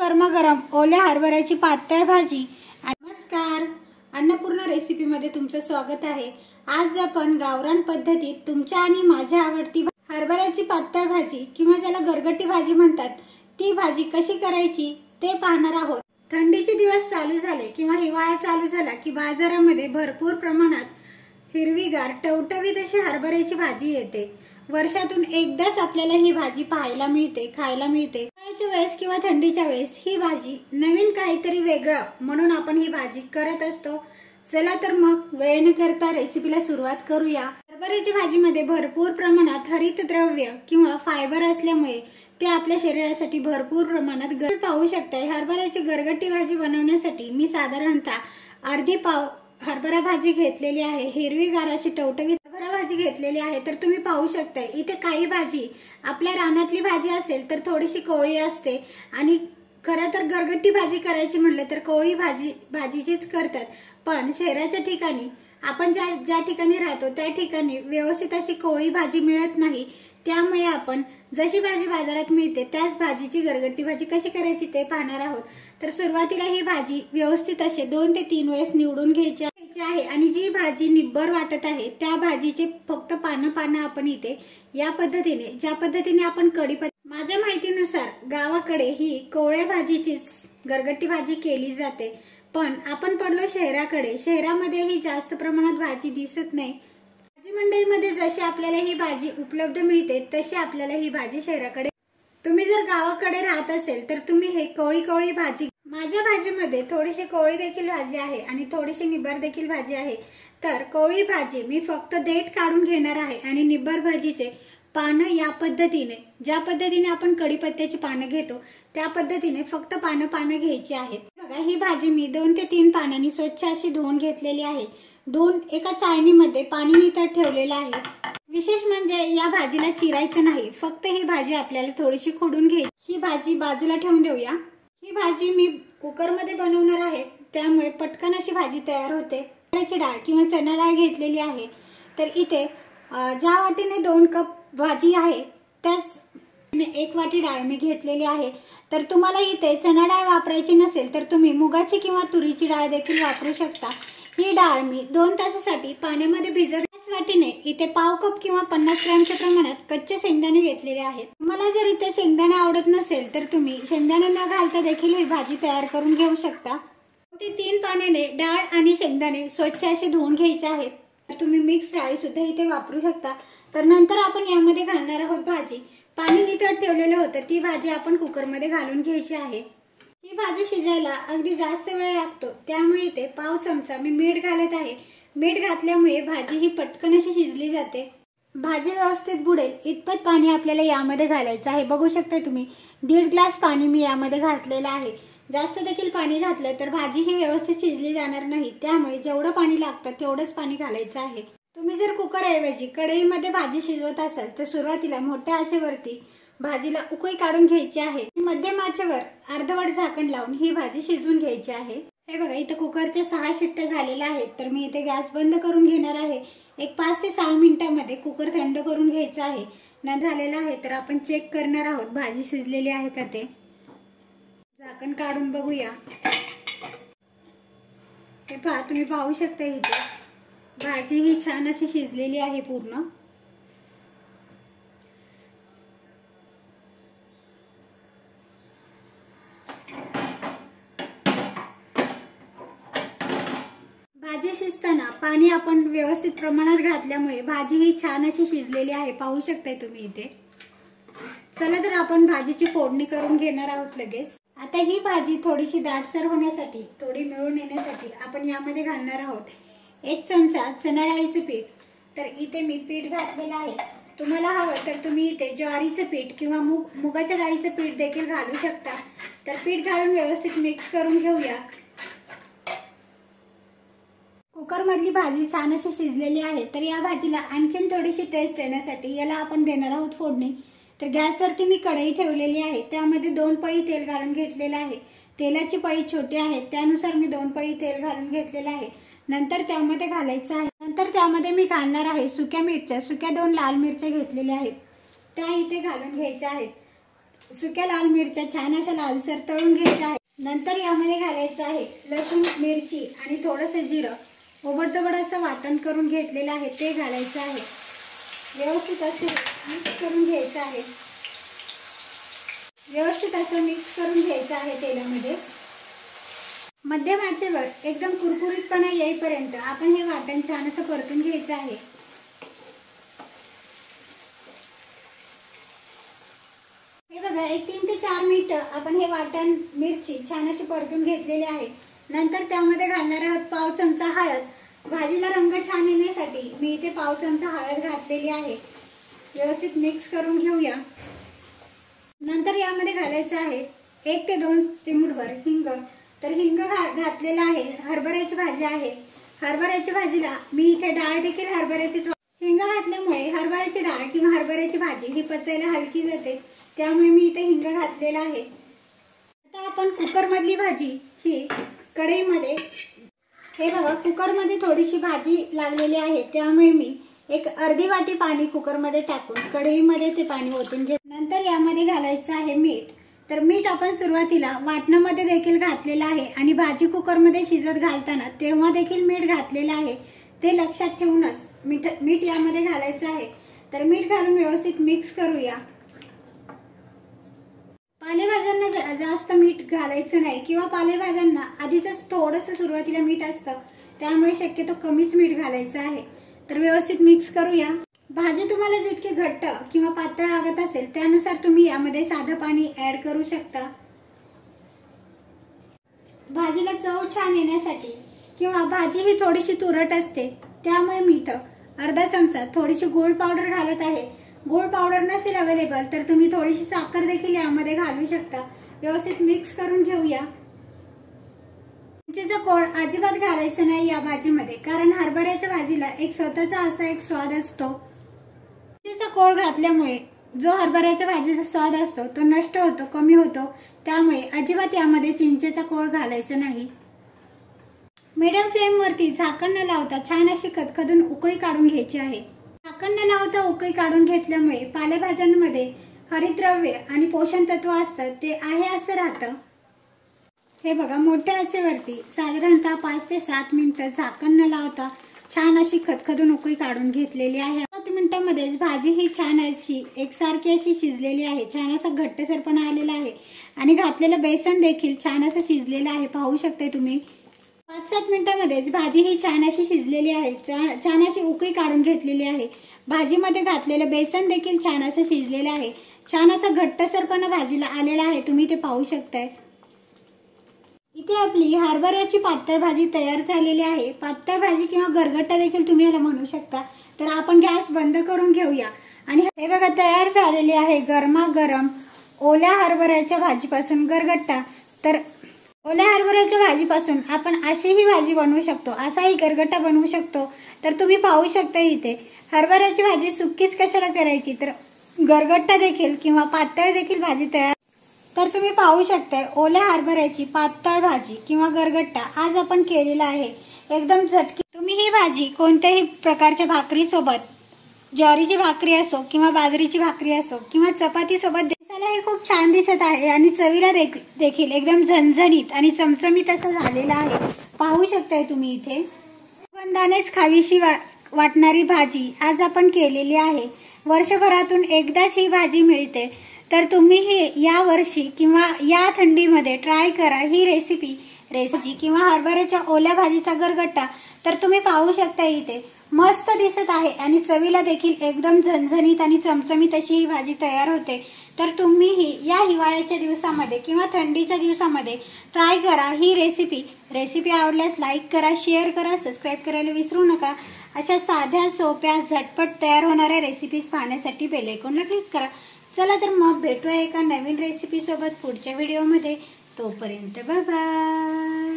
गरमागरम ओल्या हरभऱ्याची पातळ भाजी। नमस्कार, अन्नपूर्णा रेसिपीमध्ये तुमचं स्वागत आहे। आज आपण गावरान पद्धतीत तुमच्या आणि माझ्या आवडती हरभऱ्याची पातळ भाजी किंवा ज्याला गरगटी भाजी म्हणतात ती भाजी कशी करायची ते पाहणार आहोत। थंडीचे दिवस चालू झाले किंवा हिवाळा चालू झाला की बाजारामध्ये भरपूर प्रमाणात हिरवीगार टवटवीत अशी हरभऱ्याची भाजी येते। वर्षातून एकदाच आपल्याला ही भाजी पाहायला मिळते, खायला मिळते। हिवाळ्याच्या वेळेस किंवा थंडीच्या वेळेस ही भाजी नवीन काहीतरी वेगळं म्हणून आपण ही भाजी करत असतो। चला तर मग वेळ न करता रेसिपीला सुरुवात करूया। हरभऱ्याच्या भाजीमध्ये भरपूर प्रमाणात हरितद्रव्य किंवा फायबर असल्यामुळे ते आपल्या शरीरासाठी भरपूर प्रमाणात पाहू शकताय। हरभऱ्याची गरगटी भाजी बनवण्यासाठी मी साधारणतः अर्धी पाव हरभरा भाजी घेतलेली आहे। हिरवीगार अशी टवटवीत हरभरा भाजी घेतलेली आहे। तर तुम्ही पाहू शकताय इथे काही भाजी आपल्या रानातली भाजी असेल तर थोडीशी कोवळी असते आणि खरं तर गरगटी भाजी करायची म्हटलं तर कोवळी भाजीचीच करतात। पण शहराच्या ठिकाणी आपण ज्या ठिकाणी राहतो त्या ठिकाणी व्यवस्थित अशी कोवळी भाजी मिळत नाही। त्यामुळे आपण जशी भाजी बाजारात मिळते त्याच भाजीची गरगटी भाजी कशी करायची ते पाहणार आहोत। तर सुरुवातीला ही भाजी व्यवस्थित असे 2 ते 3 वेळेस निवडून घ्यायची आहे आणि जी भाजी निब्बर वाटत आहे त्या भाजीचे फक्त पानं आपण इथे या पद्धतीने ज्या पद्धतीने आपण कढीपत्ता माझ्या माहितीनुसार गावाकडे ही कोवळ्या भाजीचीच गरगटी भाजी केली जाते। पण आपण पडलो शहराकडे, शहरामध्ये ही जास्त प्रमाणात भाजी दिसत नाही। भाजी मंडईमध्ये जशी आपल्याला ही भाजी उपलब्ध मिळते तशी आपल्याला ही भाजी शहराकडे। तुम्ही जर गावाकडे राहत असेल तर तुम्ही हे कोवळी भाजी, माझ्या भाजीमध्ये थोडीशी कोवळी देखील भाजी आहे आणि थोडीशी निब्बर देखील भाजी आहे। तर कोवळी भाजी मी फक्त देठ काढून घेणार आहे आणि निब्बर भाजीचे पानं या पद्धतीने ज्या पद्धतीने आपण कढीपत्त्याची पानं घेतो त्या पद्धतीने फक्त पानं घ्यायची आहेत। बघा ही भाजी मी 2 ते 3 पानांनी स्वच्छ अशी धुवून घेतलेली आहे। धुवून एका चाळणीमध्ये पाणी नितळत ठेवलेलं आहे। विशेष म्हणजे या भाजीला चिरायचं नाही, फक्त ही भाजी आपल्याला थोडीशी खोडून घ्यायची। ही भाजी बाजूला ठेवून देऊया। ही भाजी मी कुकरमध्ये बनवणार आहे त्यामुळे पटकन अशी भाजी तयार होते। हरभऱ्याची डाळ किंवा चणा डाळ घेतलेली आहे। तर इथे ज्या वाटीने 2 कप भाजी आहे त्याच 1 वाटी डाळ मी घेतलेली आहे। तर तुम्हाला इथे चणा डाळ वापरायची नसेल तर तुम्ही मुगाची किंवा तुरीची डाळ देखील वापरू शकता। ही डाळ मी 2 तासासाठी पाण्यामध्ये भिजत त्याच वाटीने इथे पाव कप किंवा 50 ग्रॅमच्या प्रमाणात कच्चे शेंगदाणे घेतलेले आहेत। तुम्हाला जर इथे शेंगदाणे आवडत नसेल तर तुम्ही शेंगदाणे न घालता देखील ही भाजी तयार करून घेऊ शकता। 3 पाण्याने डाळ आणि शेंगदाणे स्वच्छ असे धुवून घ्यायचे आहेत। तर तुम्ही मिक्स डाळी सुद्धा इथे वापरू शकता। तर नंतर आपण यामध्ये घालणार आहोत भाजी। पाणी नितळत ठेवलेलं होतं ती भाजी आपण कुकरमध्ये घालून घ्यायची आहे। ही भाजी शिजायला अगदी जास्त वेळ लागतो त्यामुळे इथे पाव चमचा मी मीठ घालत आहे। मीठ घातल्यामुळे भाजी ही पटकन अशी शिजली जाते। भाजी व्यवस्थित बुडेल इतपत पाणी आपल्याला यामध्ये घालायचं आहे। बघू शकता तुम्ही 1.5 ग्लास पाणी मी यामध्ये घातलेलं आहे। जास्त देखील पाणी घातलं तर भाजी ही व्यवस्थित शिजली जाणार नाही, त्यामुळे जेवढं पाणी लागतं तेवढंच पाणी घालायचं आहे। तुम्ही जर कुकरऐवजी कढईमध्ये भाजी शिजवत असाल तर सुरुवातीला मोठ्या आचेवरती भाजीला उकळी काढून घ्यायची आहे। मध्यम आचेवर अर्धवट झाकण लावून ही भाजी शिजवून घ्यायची आहे। हे बघा इथे कुकरच्या 6 शिट्ट्या झालेल्या आहेत। तर मी इथे गॅस बंद करून घेणार आहे। एक 5 ते 6 मिनिटांमध्ये कुकर थंड करून घ्यायचा आहे। नंतर झालेला आहे तर आपण चेक करणार आहोत भाजी शिजलेली आहे का ते। झाकण काढून बघूया। हे पहा, तुम्ही पाहू शकता इथे भाजी ही छान अशी शिजलेली आहे पूर्ण। भाजी शिजताना पाणी आपण व्यवस्थित प्रमाणात घातल्यामुळे भाजी ही छान अशी शिजलेली आहे, पाहू शकताय तुम्ही इथे। चला तर आपण भाजीची फोडणी करून घेणार आहोत लगेच। आता ही भाजी थोडीशी दाटसर होण्यासाठी, थोडी मिळून येण्यासाठी आपण यामध्ये घालणार आहोत 1 चमचा चणा डाळीचं पीठ। तर इथे मी पीठ घातलेलं आहे। तुम्हाला हवं तर तुम्ही इथे ज्वारीचं पीठ किंवा मुगाच्या डाळीचं पीठ देखील घालू शकता। तर पीठ घालून व्यवस्थित मिक्स करून घेऊया। कुकरमधली भाजी छान अशी शिजलेली आहे। तर या भाजीला आणखीन थोडीशी टेस्ट येण्यासाठी याला आपण देणार आहोत फोडणी। तर गॅसवरती मी कढई ठेवलेली आहे, त्यामध्ये 2 पळी तेल घालून घेतलेलं आहे। तेलाची पळी छोटी आहे त्यानुसार मी 2 पळी तेल घालून घेतलेलं आहे। नंतर त्यामध्ये घालायचं आहे। नंतर त्यामध्ये मी घालणार आहे सुक्या मिरच्या, 2 लाल मिरच्या घेतलेल्या आहेत त्या इथे घालून घ्यायच्या आहेत। सुक्या लाल मिरच्या छान अशा लालसर तळून घ्यायच्या आहेत. नंतर यामध्ये घालायचं आहे लसूण, मिरची आणि थोडंसं जिरं. ओबडधोबड असं वाटण करून घेतलेलं आहे ते घालायचं आहे. व्यवस्थित असं मिक्स करून घ्यायचं आहे. व्यवस्थित असं मिक्स करून घ्यायचं आहे तेलामध्ये. मध्यम आचेवर एकदम कुरकुरीतपणा येईपर्यंत आपण हे वाटण छान असं परतून घ्यायचं आहे. हे बघा, 3 ते 4 मिनिटं आपण हे वाटण, मिरची छान अशी परतून घेतलेली आहे. नंतर त्यामध्ये घालणार आहोत पाव चमचा हळद. भाजीला रंग छान येण्यासाठी मी इथे पाव चमचा हळद घातलेली आहे. व्यवस्थित मिक्स करून घेऊया. नंतर यामध्ये घालायचं आहे 1 ते 2 चिमूटभर हिंग. तर हिंग घातलेला आहे. हरभऱ्याची भाजी आहे. हरभऱ्याच्या भाजीला मी इथे डाळ देखील हरभऱ्याचीच. हिंग घातल्यामुळे हरभऱ्याची डाळ किंवा हरभऱ्याची भाजी ही पचायला हलकी जाते, त्यामुळे मी इथे हिंग घातलेला आहे. आता आपण कुकरमधली भाजी ही कढईमध्ये, हे बघा कुकरमध्ये थोडीशी भाजी लागलेली आहे, त्यामुळे मी एक अर्धी वाटी पाणी कुकरमध्ये टाकून कढईमध्ये ते पाणी ओतून घेत. नंतर यामध्ये घालायचं आहे मीठ. तर मीठ आपण सुरुवातीला वाटणामध्ये देखील घातलेलं आहे आणि भाजी कुकरमध्ये शिजत घालताना तेव्हा देखील मीठ घातलेलं आहे. ते लक्षात ठेवूनच मीठ यामध्ये घालायचं आहे. तर मीठ घालून व्यवस्थित मिक्स करूया. पालेभाज्यांना जास्त मीठ घालायचं नाही किंवा पालेभाज्यांना आधीच थोडंसं सुरुवातीला मीठ असतं, त्यामुळे शक्यतो कमीच मीठ घालायचं आहे. तर व्यवस्थित मिक्स करूया. भाजी तुम्हाला जितकी घट्ट किंवा पातळ लागत असेल त्यानुसार तुम्ही यामध्ये साधं पाणी ऍड करू शकता. भाजीला चव छान येण्यासाठी किंवा भाजी ही थोडीशी तुरट असते, त्यामुळे मी इथं अर्धा चमचा थोडीशी गूळ पावडर घालत आहे. गूळ पावडर नसेल अवेलेबल तर तुम्ही थोडीशी साखर देखील यामध्ये घालू शकता. व्यवस्थित मिक्स करून घेऊया. चिंचेचा कोळ अजिबात घालायचं नाही या भाजीमध्ये, कारण हरभऱ्याच्या भाजीला एक स्वतःचा असा एक स्वाद असतो. चिंचेचा कोळ घातल्यामुळे जो हरभऱ्याच्या भाजीचा स्वाद असतो तो नष्ट होतो, कमी होतो. त्यामुळे अजिबात यामध्ये चिंचेचा कोळ घालायचा नाही. मीडियम फ्लेमवरती झाकण न लावता छान अशी खदखदून उकळी काढून घ्यायची आहे. झाकण न लावता उकळी काढून घेतल्यामुळे पालेभाज्यांमध्ये हरितद्रव्य आणि पोषण तत्व असतं, ते आहे असं राहतं. हे बघा, मोठ्या आचेवरती साधारणतः 5 ते 7 मिनिटं झाकण न लावता छान अशी खदखदून उकळी काढून घेतलेली आहे. 7 मिनिटांमध्येच भाजी ही छान अशी एकसारखी अशी शिजलेली आहे. छान असा घट्टसरपणा आलेला आहे आणि घातलेलं बेसन देखील छान असं शिजलेलं आहे. पाहू शकताय तुम्ही. 5-7 मिनिटांमध्येच भाजी ही छान अशी शिजलेली आहे. छान अशी उकळी काढून घेतलेली आहे. भाजीमध्ये घातलेलं बेसन देखील छान असं शिजलेलं आहे. छान असा घट्टसरपणा भाजीला आलेला आहे, तुम्ही ते पाहू शकताय. इथे आपली हरभऱ्याची पातळ भाजी तयार झालेली आहे. पातळ भाजी किंवा गरगट्टा देखील तुम्ही याला म्हणू शकता. तर आपण गॅस बंद करून घेऊया. आणि हे बघा, तयार झालेली आहे गरमागरम ओल्या हरभऱ्याच्या भाजीपासून गरगट्टा. तर ओल्या हरभऱ्याच्या भाजीपासून आपण अशीही भाजी बनवू शकतो, असाही गरगट्टा बनवू शकतो. तर तुम्ही पाहू शकता इथे हरभऱ्याची भाजी सुक्कीच कशाला करायची, तर गरगट्टा देखील किंवा पातळ देखील भाजी तयार. तर तुम्ही पाहू शकताय ओल्या हरभऱ्याची पातळ भाजी किंवा गरगट्टा आज आपण केलेला आहे. एकदम झटकी. तुम्ही ही भाजी कोणत्याही प्रकारच्या भाकरी सोबत, ज्वारीची भाकरी असो किंवा बाजरीची भाकरी असो किंवा चपाती सोबत, दिसायला हे खूप छान दिसत आहे आणि चवीला देखील एकदम झणझणीत आणि चमचमीत असं झालेलं आहे. पाहू शकताय तुम्ही इथे. सुगंधानेच खावीशी वाटणारी भाजी आज आपण केलेली आहे. वर्षभरातून एकदाच ही भाजी मिळते. तर तुम्ही ही या वर्षी किंवा या थंडीमध्ये ट्राय करा ही रेसिपी किंवा हरभऱ्याच्या ओल्या भाजीचा गरगट्टा. तर तुम्ही पाहू शकता इथे मस्त दिसत आहे आणि चवीला देखील एकदम झणझणीत आणि चमचमीत अशी ही भाजी तयार होते. तर तुम्हीही या हिवाळ्याच्या दिवसामध्ये किंवा थंडीच्या दिवसामध्ये ट्राय करा ही रेसिपी आवडल्यास लाईक करा, शेअर करा, सबस्क्राईब करायला विसरू नका. अशा साध्या सोप्या झटपट तयार होणाऱ्या रेसिपीज पाहण्यासाठी बेल आयकॉनला क्लिक करा. चला तर मग भेटूया एका नवीन रेसिपी सोबत पुढच्या व्हिडिओमध्ये. तोपर्यंत बाय बाय.